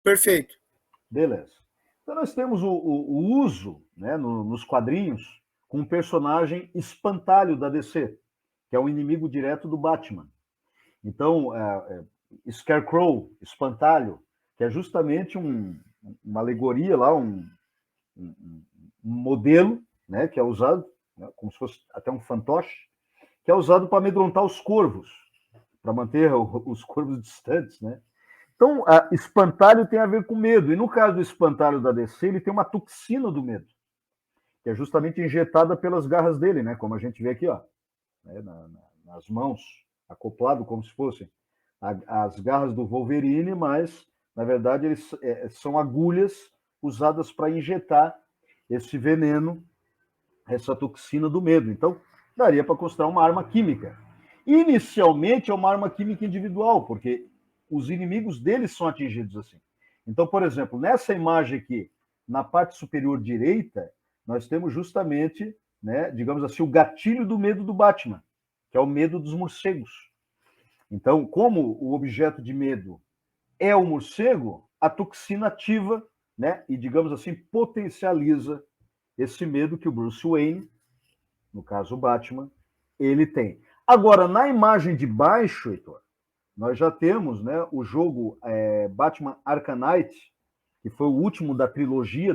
Perfeito. Beleza. Então nós temos o uso, né, nos quadrinhos, com um personagem espantalho da DC, que é o inimigo direto do Batman. Então, Scarecrow, espantalho, que é justamente uma alegoria lá, um modelo, né, que é usado, né, como se fosse até um fantoche, que é usado para amedrontar os corvos, para manter os corvos distantes, né? Então, espantalho tem a ver com medo. E no caso do espantalho da DC, ele tem uma toxina do medo, que é justamente injetada pelas garras dele, né? Como a gente vê aqui, ó, né? Nas mãos, acoplado como se fossem as garras do Wolverine, mas na verdade eles são agulhas usadas para injetar esse veneno, essa toxina do medo. Então, daria para considerar uma arma química. Inicialmente é uma arma química individual, porque os inimigos deles são atingidos assim. Então, por exemplo, nessa imagem aqui, na parte superior direita, nós temos justamente, né, digamos assim, o gatilho do medo do Batman, que é o medo dos morcegos. Então, como o objeto de medo é o morcego, a toxina ativa, né, e digamos assim, potencializa esse medo que o Bruce Wayne, no caso o Batman, ele tem. Agora, na imagem de baixo, Heitor, nós já temos, né, o jogo Batman Arkham Knight, que foi o último da trilogia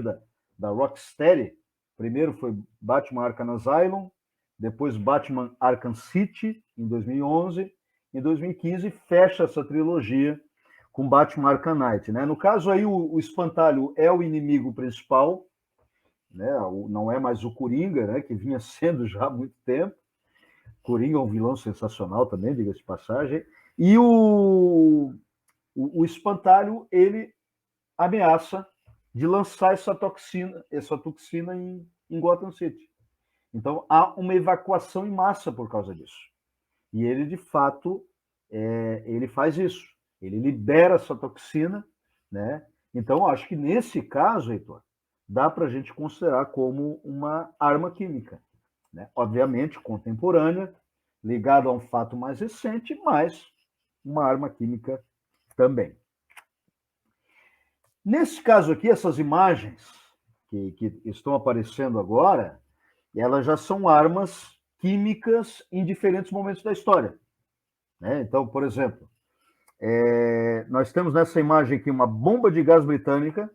da Rocksteady. Primeiro foi Batman Arkham Asylum, depois Batman Arkham City, em 2011. Em 2015, fecha essa trilogia com Batman Arkham Knight. Né? No caso aí, o Espantalho é o inimigo principal, né? Não é mais o Coringa, né? Que vinha sendo já há muito tempo. Coringa é um vilão sensacional também, diga-se de passagem. E o Espantalho, ele ameaça de lançar essa toxina em Gotham City. Então, há uma evacuação em massa por causa disso. E ele, de fato, ele faz isso. Ele libera essa toxina, né? Então, acho que nesse caso, Heitor, dá para a gente considerar como uma arma química. Né? Obviamente, contemporânea, ligado a um fato mais recente, mas uma arma química também. Nesse caso aqui, essas imagens que estão aparecendo agora, elas já são armas químicas em diferentes momentos da história. Né? Então, por exemplo, nós temos nessa imagem aqui uma bomba de gás britânica,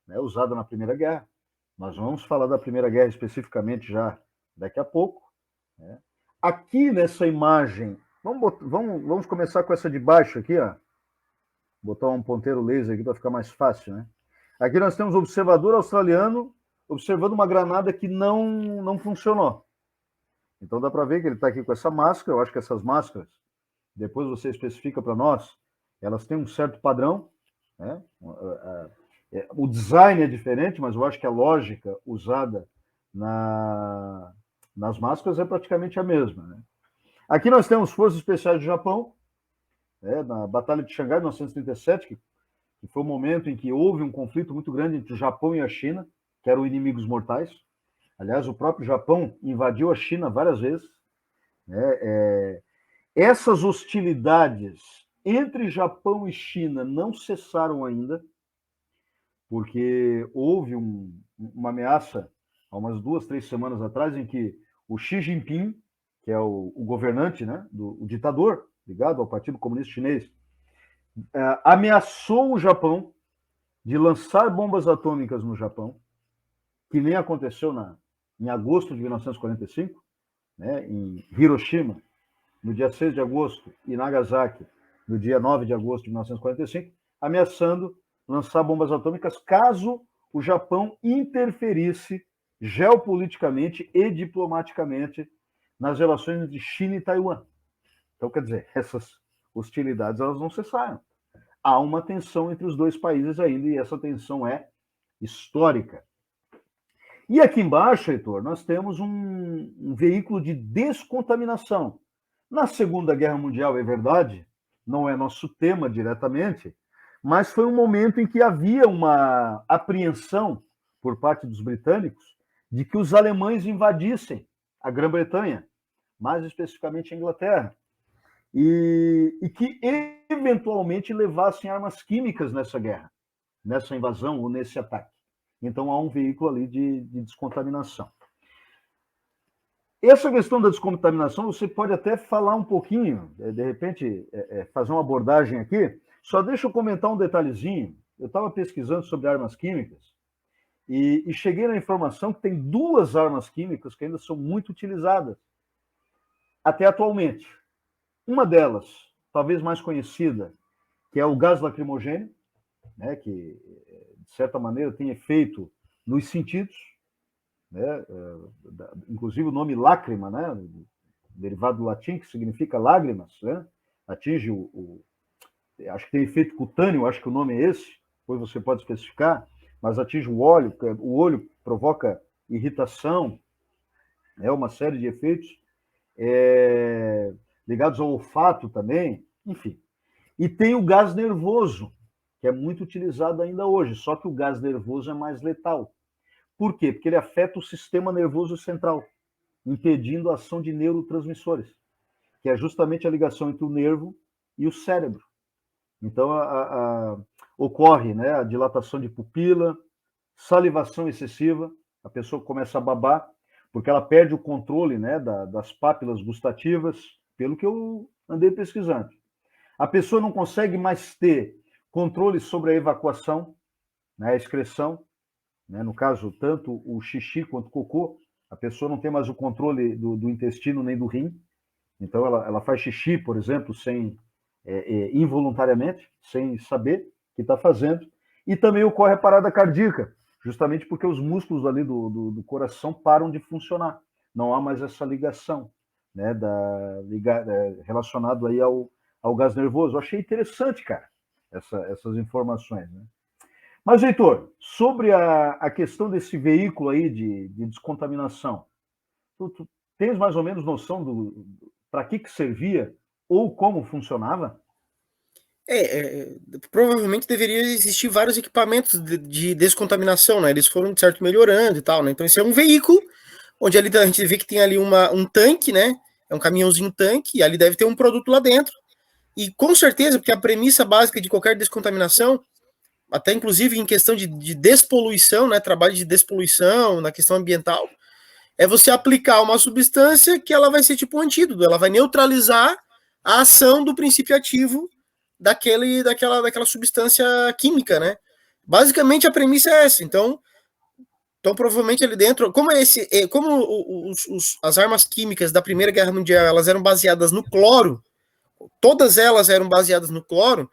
né, usada na Primeira Guerra. Nós vamos falar da Primeira Guerra especificamente já daqui a pouco. Né? Aqui nessa imagem, vamos começar com essa de baixo aqui, ó. Botar um ponteiro laser aqui para ficar mais fácil, né? Aqui nós temos um observador australiano observando uma granada que não funcionou. Então dá para ver que ele está aqui com essa máscara. Eu acho que essas máscaras, depois você especifica para nós, elas têm um certo padrão, né? O design é diferente, mas eu acho que a lógica usada nas máscaras é praticamente a mesma. Né? Aqui nós temos Forças Especiais do Japão, né, na Batalha de Xangai, de 1937, que foi o momento em que houve um conflito muito grande entre o Japão e a China, que eram inimigos mortais. Aliás, o próprio Japão invadiu a China várias vezes. Né? Essas hostilidades entre Japão e China não cessaram ainda, porque houve uma ameaça há umas 2, 3 semanas atrás, em que o Xi Jinping, que é o governante, né, o ditador ligado ao Partido Comunista Chinês, ameaçou o Japão de lançar bombas atômicas no Japão, que nem aconteceu em agosto de 1945, né, em Hiroshima, no dia 6 de agosto, e Nagasaki, no dia 9 de agosto de 1945, ameaçando lançar bombas atômicas caso o Japão interferisse geopoliticamente e diplomaticamente nas relações entre China e Taiwan. Então, quer dizer, essas hostilidades elas não cessaram. Há uma tensão entre os dois países ainda, e essa tensão é histórica. E aqui embaixo, Heitor, nós temos um veículo de descontaminação. Na Segunda Guerra Mundial, é verdade, não é nosso tema diretamente, mas foi um momento em que havia uma apreensão por parte dos britânicos de que os alemães invadissem a Grã-Bretanha, mais especificamente a Inglaterra, e que eventualmente levassem armas químicas nessa guerra. nessa invasão ou nesse ataque. Então, há um veículo ali de descontaminação. Essa questão da descontaminação, você pode até falar um pouquinho, de repente, fazer uma abordagem aqui. Só deixa eu comentar um detalhezinho. Eu estava pesquisando sobre armas químicas e cheguei na informação que tem 2 armas químicas que ainda são muito utilizadas, até atualmente. Uma delas, talvez mais conhecida, que é o gás lacrimogêneo, né, que, de certa maneira, tem efeito nos sentidos, né, inclusive o nome lágrima, né, derivado do latim, que significa lágrimas, né, atinge acho que tem efeito cutâneo, acho que o nome é esse, depois você pode especificar, mas atinge o olho provoca irritação, uma série de efeitos ligados ao olfato também, enfim. E tem o gás nervoso, que é muito utilizado ainda hoje, só que o gás nervoso é mais letal. Por quê? Porque ele afeta o sistema nervoso central, impedindo a ação de neurotransmissores, que é justamente a ligação entre o nervo e o cérebro. Então, ocorre, né, a dilatação de pupila, salivação excessiva, a pessoa começa a babar, porque ela perde o controle, né, das pápilas gustativas, pelo que eu andei pesquisando. A pessoa não consegue mais ter controle sobre a evacuação, né, a excreção, né, no caso, tanto o xixi quanto o cocô, a pessoa não tem mais o controle do intestino nem do rim, então ela faz xixi, por exemplo, involuntariamente, sem saber que está fazendo, e também ocorre a parada cardíaca, justamente porque os músculos ali do coração param de funcionar, não há mais essa ligação, né, relacionado aí ao gás nervoso. Eu achei interessante, cara, essas informações, né? Mas, Heitor, sobre a questão desse veículo aí de descontaminação, tu tens mais ou menos noção para que servia ou como funcionava? Provavelmente deveria existir vários equipamentos de descontaminação, né? Eles foram, de certo, melhorando e tal, né? Então, esse é um veículo onde ali a gente vê que tem ali um tanque, né? É um caminhãozinho tanque, e ali deve ter um produto lá dentro. E com certeza, porque a premissa básica de qualquer descontaminação, até inclusive em questão de despoluição, né? Trabalho de despoluição, na questão ambiental, é você aplicar uma substância que ela vai ser tipo um antídoto, ela vai neutralizar a ação do princípio ativo daquela substância química, né? Basicamente a premissa é essa. Então provavelmente ali dentro, como as armas químicas da Primeira Guerra Mundial, elas eram baseadas no cloro, todas elas eram baseadas no cloro,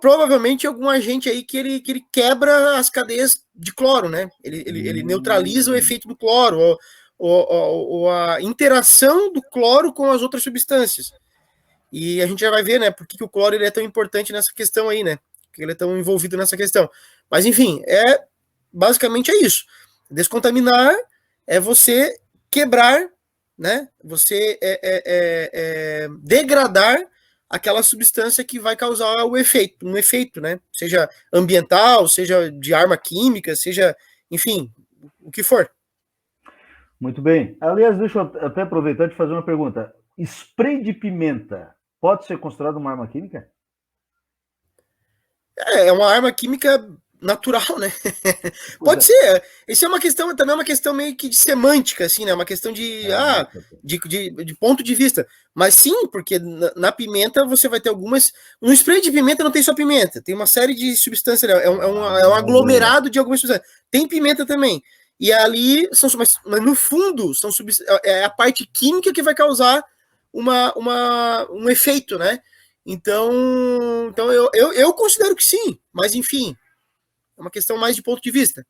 provavelmente algum agente aí que ele quebra as cadeias de cloro, né? Ele neutraliza o efeito do cloro, ou a interação do cloro com as outras substâncias. E a gente já vai ver, né, por que o cloro ele é tão importante nessa questão aí, né? Porque ele é tão envolvido nessa questão. Mas, enfim, basicamente é isso. Descontaminar é você quebrar, né? Você degradar aquela substância que vai causar um efeito, né? Seja ambiental, seja de arma química, seja, enfim, o que for. Muito bem. Aliás, deixa eu até aproveitar de fazer uma pergunta. Spray de pimenta pode ser considerado uma arma química? É uma arma química natural, né? Pode ser. Isso é uma questão, também é uma questão meio que de semântica, assim, né? Uma questão de ponto de vista. Mas sim, porque na pimenta você vai ter algumas. No spray de pimenta não tem só pimenta, tem uma série de substâncias, é um aglomerado de algumas substâncias. Tem pimenta também. E ali mas no fundo é a parte química que vai causar um efeito, né? Então eu considero que sim, mas enfim, é uma questão mais de ponto de vista.